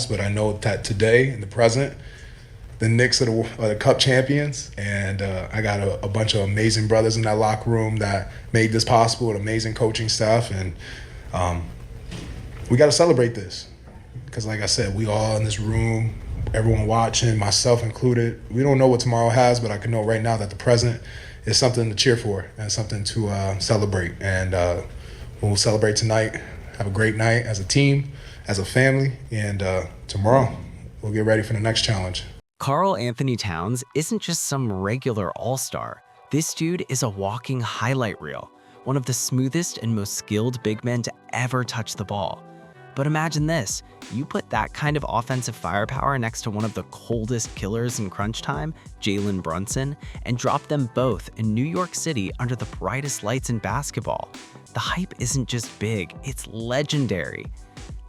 but I know that today, in the present, the Knicks are the Cup champions, and I got a bunch of amazing brothers in that locker room that made this possible, an amazing coaching staff, and um, we got to celebrate this because, like I said, we all in this room, everyone watching, myself included, we don't know what tomorrow has, but I can know right now that the present is something to cheer for and something to celebrate. And we'll celebrate tonight, have a great night as a team, as a family, and tomorrow we'll get ready for the next challenge. Karl-Anthony Towns isn't just some regular all-star. This dude is a walking highlight reel, one of the smoothest and most skilled big men to ever touch the ball. But imagine this, you put that kind of offensive firepower next to one of the coldest killers in crunch time, Jalen Brunson, and drop them both in New York City under the brightest lights in basketball. The hype isn't just big, it's legendary.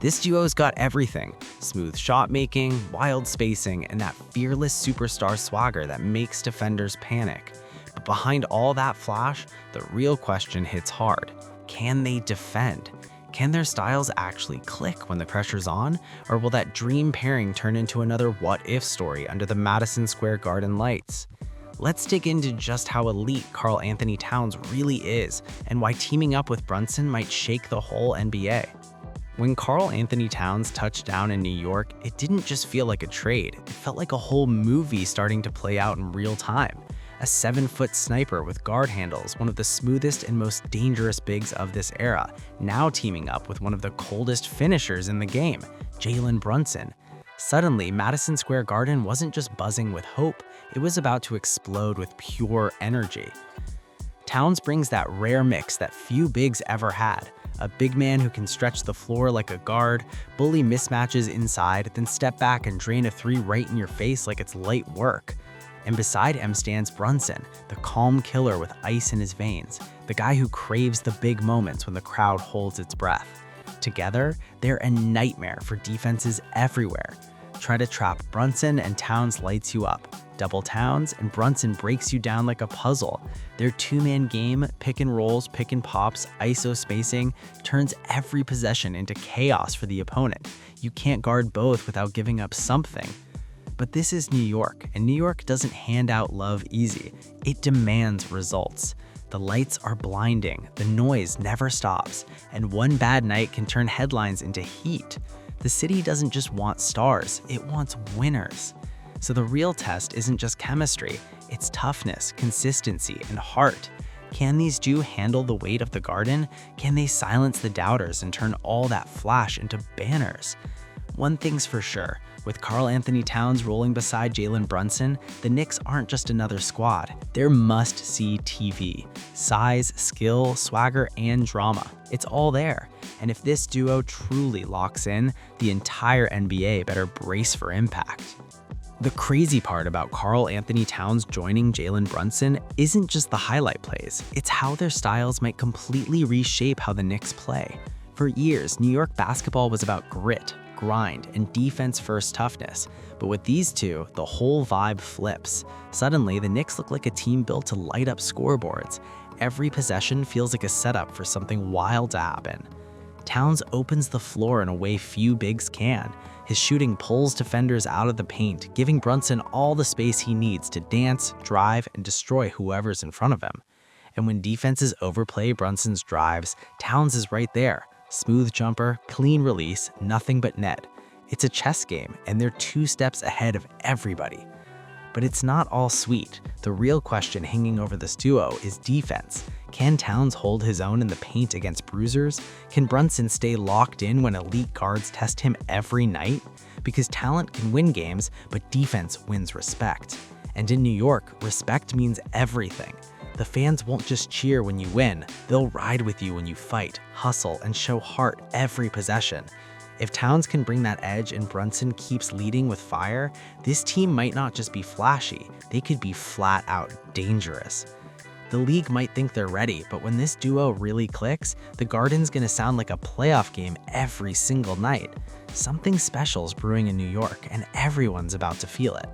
This duo's got everything: smooth shot making, wild spacing, and that fearless superstar swagger that makes defenders panic. But behind all that flash, the real question hits hard. Can they defend? Can their styles actually click when the pressure's on? Or will that dream pairing turn into another what-if story under the Madison Square Garden lights? Let's dig into just how elite Karl-Anthony Towns really is and why teaming up with Brunson might shake the whole NBA. When Karl-Anthony Towns touched down in New York, it didn't just feel like a trade. It felt like a whole movie starting to play out in real time. A 7-foot sniper with guard handles, one of the smoothest and most dangerous bigs of this era, now teaming up with one of the coldest finishers in the game, Jalen Brunson. Suddenly, Madison Square Garden wasn't just buzzing with hope, it was about to explode with pure energy. Towns brings that rare mix that few bigs ever had. A big man who can stretch the floor like a guard, bully mismatches inside, then step back and drain a three right in your face like it's light work. And beside him stands Brunson, the calm killer with ice in his veins, the guy who craves the big moments when the crowd holds its breath. Together, they're a nightmare for defenses everywhere. Try to trap Brunson and Towns lights you up. Double Towns and Brunson breaks you down like a puzzle. Their two-man game, pick and rolls, pick and pops, ISO spacing, turns every possession into chaos for the opponent. You can't guard both without giving up something. But this is New York, and New York doesn't hand out love easy. It demands results. The lights are blinding, the noise never stops, and one bad night can turn headlines into heat. The city doesn't just want stars, it wants winners. So the real test isn't just chemistry, it's toughness, consistency, and heart. Can these two handle the weight of the Garden? Can they silence the doubters and turn all that flash into banners? One thing's for sure, with Karl-Anthony Towns rolling beside Jalen Brunson, the Knicks aren't just another squad. They're must-see TV. Size, skill, swagger, and drama. It's all there. And if this duo truly locks in, the entire NBA better brace for impact. The crazy part about Karl-Anthony Towns joining Jalen Brunson isn't just the highlight plays, it's how their styles might completely reshape how the Knicks play. For years, New York basketball was about grit, grind, and defense-first toughness. But with these two, the whole vibe flips. Suddenly, the Knicks look like a team built to light up scoreboards. Every possession feels like a setup for something wild to happen. Towns opens the floor in a way few bigs can. His shooting pulls defenders out of the paint, giving Brunson all the space he needs to dance, drive, and destroy whoever's in front of him. And when defenses overplay Brunson's drives, Towns is right there. Smooth jumper, clean release, nothing but net. It's a chess game, and they're 2 steps ahead of everybody. But it's not all sweet. The real question hanging over this duo is defense. Can Towns hold his own in the paint against bruisers? Can Brunson stay locked in when elite guards test him every night? Because talent can win games, but defense wins respect. And in New York, respect means everything. The fans won't just cheer when you win, they'll ride with you when you fight, hustle, and show heart every possession. If Towns can bring that edge and Brunson keeps leading with fire, this team might not just be flashy, they could be flat out dangerous. The league might think they're ready, but when this duo really clicks, the Garden's gonna sound like a playoff game every single night. Something special's brewing in New York, and everyone's about to feel it.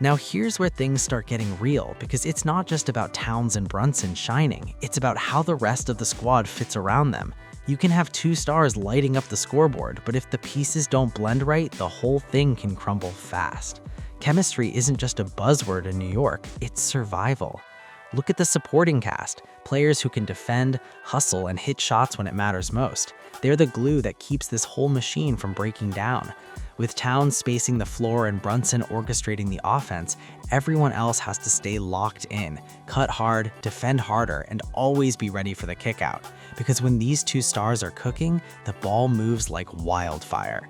Now here's where things start getting real, because it's not just about Towns and Brunson shining, it's about how the rest of the squad fits around them. You can have two stars lighting up the scoreboard, but if the pieces don't blend right, the whole thing can crumble fast. Chemistry isn't just a buzzword in New York, it's survival. Look at the supporting cast, players who can defend, hustle, and hit shots when it matters most. They're the glue that keeps this whole machine from breaking down. With Towns spacing the floor and Brunson orchestrating the offense, everyone else has to stay locked in, cut hard, defend harder, and always be ready for the kickout. Because when these two stars are cooking, the ball moves like wildfire.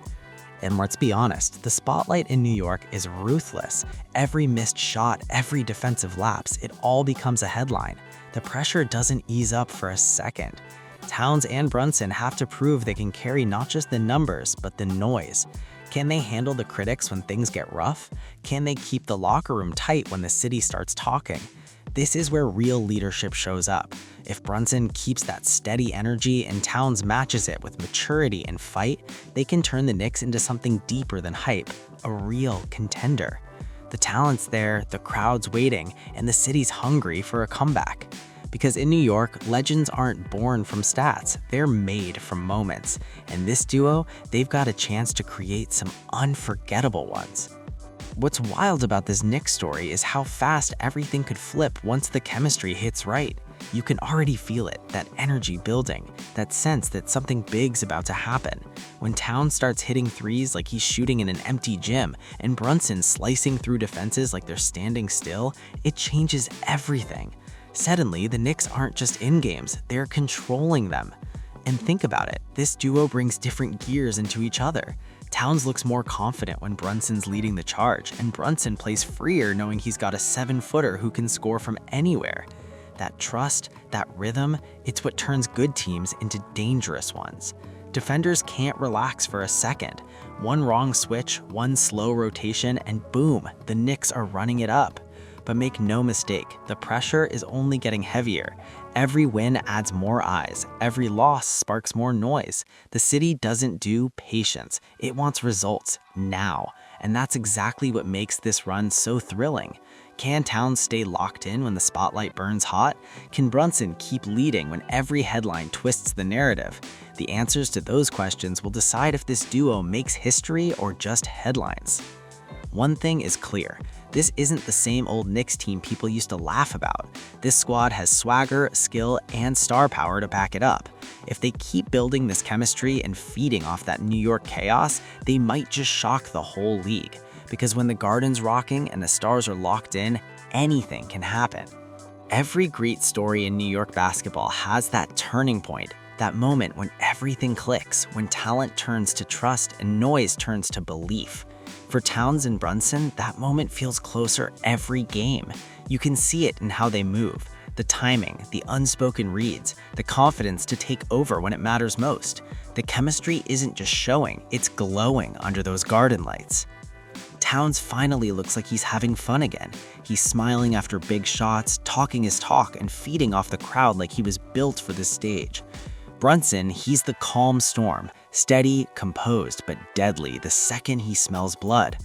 And let's be honest, the spotlight in New York is ruthless. Every missed shot, every defensive lapse, it all becomes a headline. The pressure doesn't ease up for a second. Towns and Brunson have to prove they can carry not just the numbers, but the noise. Can they handle the critics when things get rough? Can they keep the locker room tight when the city starts talking? This is where real leadership shows up. If Brunson keeps that steady energy and Towns matches it with maturity and fight, they can turn the Knicks into something deeper than hype, a real contender. The talent's there, the crowd's waiting, and the city's hungry for a comeback. Because in New York, legends aren't born from stats, they're made from moments. And this duo, they've got a chance to create some unforgettable ones. What's wild about this Knicks story is how fast everything could flip once the chemistry hits right. You can already feel it, that energy building, that sense that something big's about to happen. When Towns starts hitting threes like he's shooting in an empty gym, and Brunson slicing through defenses like they're standing still, it changes everything. Suddenly, the Knicks aren't just in games, they're controlling them. And think about it, this duo brings different gears into each other. Towns looks more confident when Brunson's leading the charge, and Brunson plays freer knowing he's got a 7-footer who can score from anywhere. That trust, that rhythm, it's what turns good teams into dangerous ones. Defenders can't relax for a second. One wrong switch, one slow rotation, and boom, the Knicks are running it up. But make no mistake, the pressure is only getting heavier. Every win adds more eyes. Every loss sparks more noise. The city doesn't do patience. It wants results now. And that's exactly what makes this run so thrilling. Can Towns stay locked in when the spotlight burns hot? Can Brunson keep leading when every headline twists the narrative? The answers to those questions will decide if this duo makes history or just headlines. One thing is clear. This isn't the same old Knicks team people used to laugh about. This squad has swagger, skill, and star power to back it up. If they keep building this chemistry and feeding off that New York chaos, they might just shock the whole league. Because when the Garden's rocking and the stars are locked in, anything can happen. Every great story in New York basketball has that turning point, that moment when everything clicks, when talent turns to trust and noise turns to belief. For Towns and Brunson, that moment feels closer every game. You can see it in how they move, the timing, the unspoken reads, the confidence to take over when it matters most. The chemistry isn't just showing, it's glowing under those Garden lights. Towns finally looks like he's having fun again. He's smiling after big shots, talking his talk, and feeding off the crowd like he was built for this stage. Brunson, he's the calm storm, steady, composed, but deadly the second he smells blood.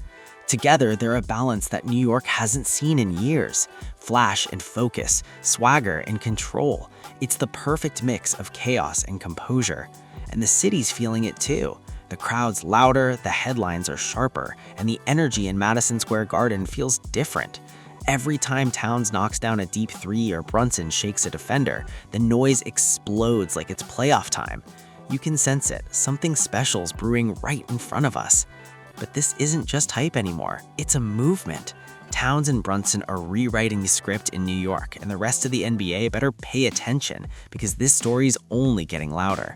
Together, they're a balance that New York hasn't seen in years. Flash and focus, swagger and control. It's the perfect mix of chaos and composure. And the city's feeling it too. The crowd's louder, the headlines are sharper, and the energy in Madison Square Garden feels different. Every time Towns knocks down a deep three or Brunson shakes a defender, the noise explodes like it's playoff time. You can sense it, something special's brewing right in front of us. But this isn't just hype anymore, it's a movement. Towns and Brunson are rewriting the script in New York, and the rest of the NBA better pay attention because this story's only getting louder.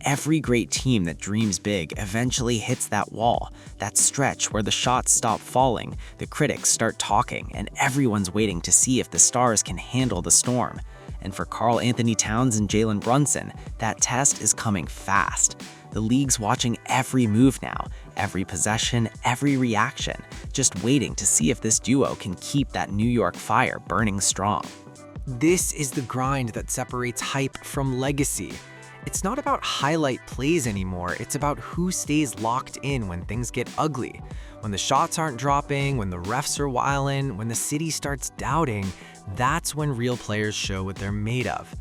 Every great team that dreams big eventually hits that wall, that stretch where the shots stop falling, the critics start talking, and everyone's waiting to see if the stars can handle the storm. And for Karl-Anthony Towns and Jalen Brunson, that test is coming fast. The league's watching every move now, every possession, every reaction, just waiting to see if this duo can keep that New York fire burning strong. This is the grind that separates hype from legacy. It's not about highlight plays anymore, it's about who stays locked in when things get ugly. When the shots aren't dropping, when the refs are wildin', when the city starts doubting, that's when real players show what they're made of.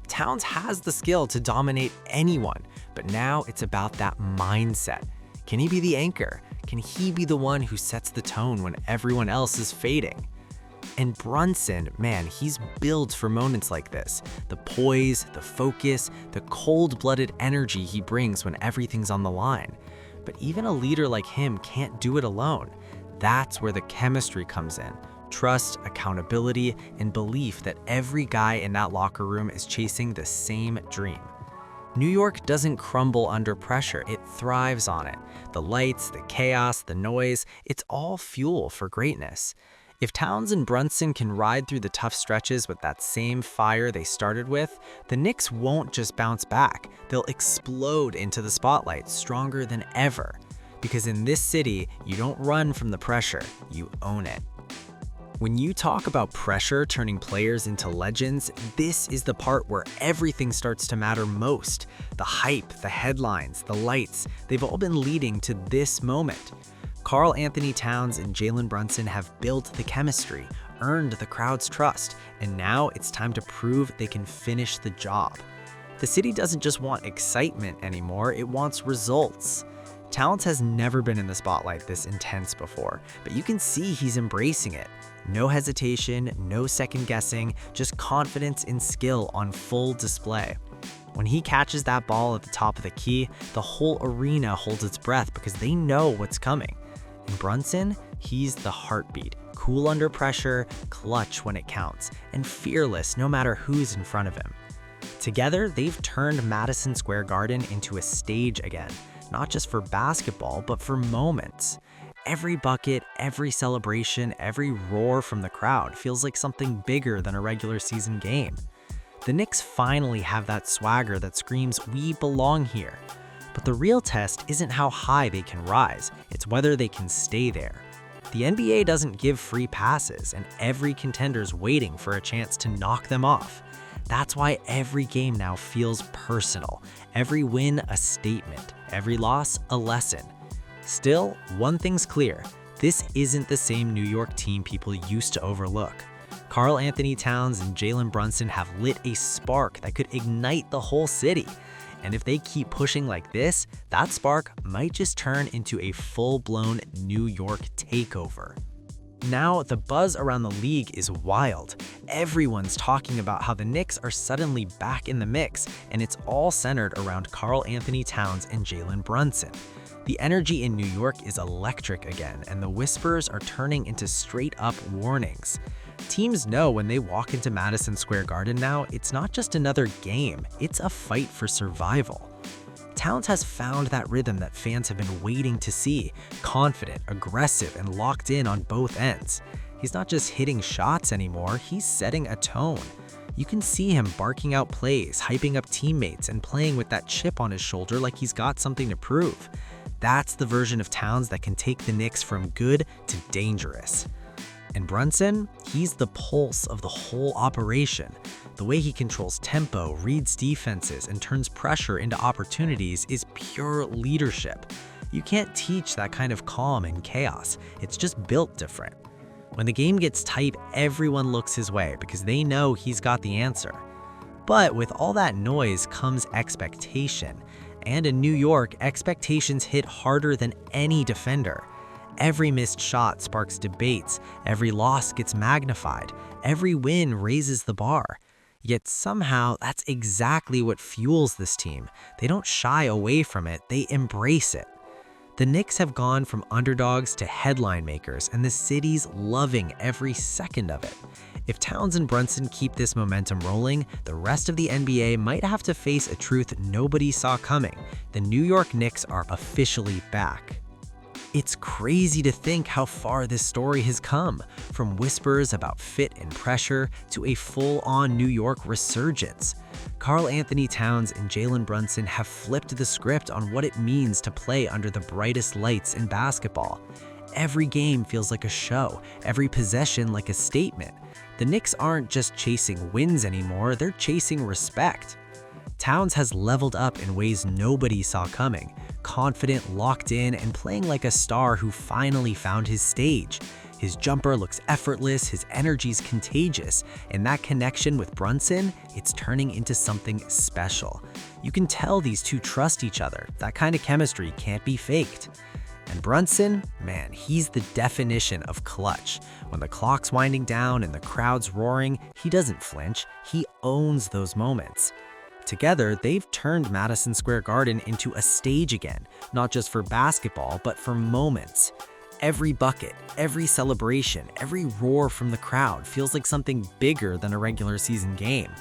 Towns has the skill to dominate anyone, but now it's about that mindset. Can he be the anchor? Can he be the one who sets the tone when everyone else is fading? And Brunson, man, he's built for moments like this. The poise, the focus, the cold-blooded energy he brings when everything's on the line. But even a leader like him can't do it alone. That's where the chemistry comes in. Trust, accountability, and belief that every guy in that locker room is chasing the same dream. New York doesn't crumble under pressure, it thrives on it. The lights, the chaos, the noise, it's all fuel for greatness. If Towns and Brunson can ride through the tough stretches with that same fire they started with, the Knicks won't just bounce back, they'll explode into the spotlight stronger than ever. Because in this city, you don't run from the pressure, you own it. When you talk about pressure turning players into legends, this is the part where everything starts to matter most. The hype, the headlines, the lights, they've all been leading to this moment. Karl-Anthony Towns and Jalen Brunson have built the chemistry, earned the crowd's trust, and now it's time to prove they can finish the job. The city doesn't just want excitement anymore, it wants results. Towns has never been in the spotlight this intense before, but you can see he's embracing it. No hesitation, no second guessing, just confidence and skill on full display. When he catches that ball at the top of the key, the whole arena holds its breath because they know what's coming. And Brunson, he's the heartbeat, cool under pressure, clutch when it counts, and fearless no matter who's in front of him. Together, they've turned Madison Square Garden into a stage again, not just for basketball, but for moments. Every bucket, every celebration, every roar from the crowd feels like something bigger than a regular season game. The Knicks finally have that swagger that screams, "We belong here." But the real test isn't how high they can rise, it's whether they can stay there. The NBA doesn't give free passes, and every contender's waiting for a chance to knock them off. That's why every game now feels personal, every win a statement, every loss a lesson. Still, one thing's clear, this isn't the same New York team people used to overlook. Karl-Anthony Towns and Jalen Brunson have lit a spark that could ignite the whole city. And if they keep pushing like this, that spark might just turn into a full-blown New York takeover. Now, the buzz around the league is wild. Everyone's talking about how the Knicks are suddenly back in the mix, and it's all centered around Karl-Anthony Towns and Jalen Brunson. The energy in New York is electric again, and the whispers are turning into straight-up warnings. Teams know when they walk into Madison Square Garden now, it's not just another game, it's a fight for survival. Towns has found that rhythm that fans have been waiting to see, confident, aggressive, and locked in on both ends. He's not just hitting shots anymore, he's setting a tone. You can see him barking out plays, hyping up teammates, and playing with that chip on his shoulder like he's got something to prove. That's the version of Towns that can take the Knicks from good to dangerous. And Brunson, he's the pulse of the whole operation. The way he controls tempo, reads defenses, and turns pressure into opportunities is pure leadership. You can't teach that kind of calm in chaos. It's just built different. When the game gets tight, everyone looks his way because they know he's got the answer. But with all that noise comes expectation. And in New York, expectations hit harder than any defender. Every missed shot sparks debates, every loss gets magnified, every win raises the bar. Yet somehow, that's exactly what fuels this team. They don't shy away from it, they embrace it. The Knicks have gone from underdogs to headline makers, and the city's loving every second of it. If Towns and Brunson keep this momentum rolling, the rest of the NBA might have to face a truth nobody saw coming. The New York Knicks are officially back. It's crazy to think how far this story has come, from whispers about fit and pressure to a full-on New York resurgence. Karl-Anthony Towns and Jalen Brunson have flipped the script on what it means to play under the brightest lights in basketball. Every game feels like a show, every possession like a statement. The Knicks aren't just chasing wins anymore, they're chasing respect. Towns has leveled up in ways nobody saw coming, confident, locked in, and playing like a star who finally found his stage. His jumper looks effortless, his energy's contagious, and that connection with Brunson, it's turning into something special. You can tell these two trust each other. That kind of chemistry can't be faked. And Brunson, man, he's the definition of clutch. When the clock's winding down and the crowd's roaring, he doesn't flinch. He owns those moments. Together, they've turned Madison Square Garden into a stage again, not just for basketball, but for moments. Every bucket, every celebration, every roar from the crowd feels like something bigger than a regular season game.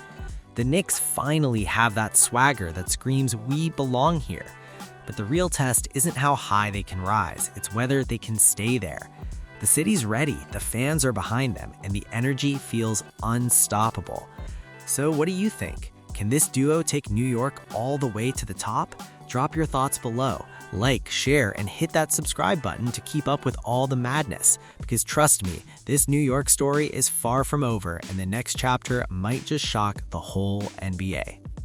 The Knicks finally have that swagger that screams, "We belong here." But the real test isn't how high they can rise, it's whether they can stay there. The city's ready, the fans are behind them, and the energy feels unstoppable. So what do you think? Can this duo take New York all the way to the top? Drop your thoughts below. Like, share, and hit that subscribe button to keep up with all the madness. Because trust me, this New York story is far from over, and the next chapter might just shock the whole NBA.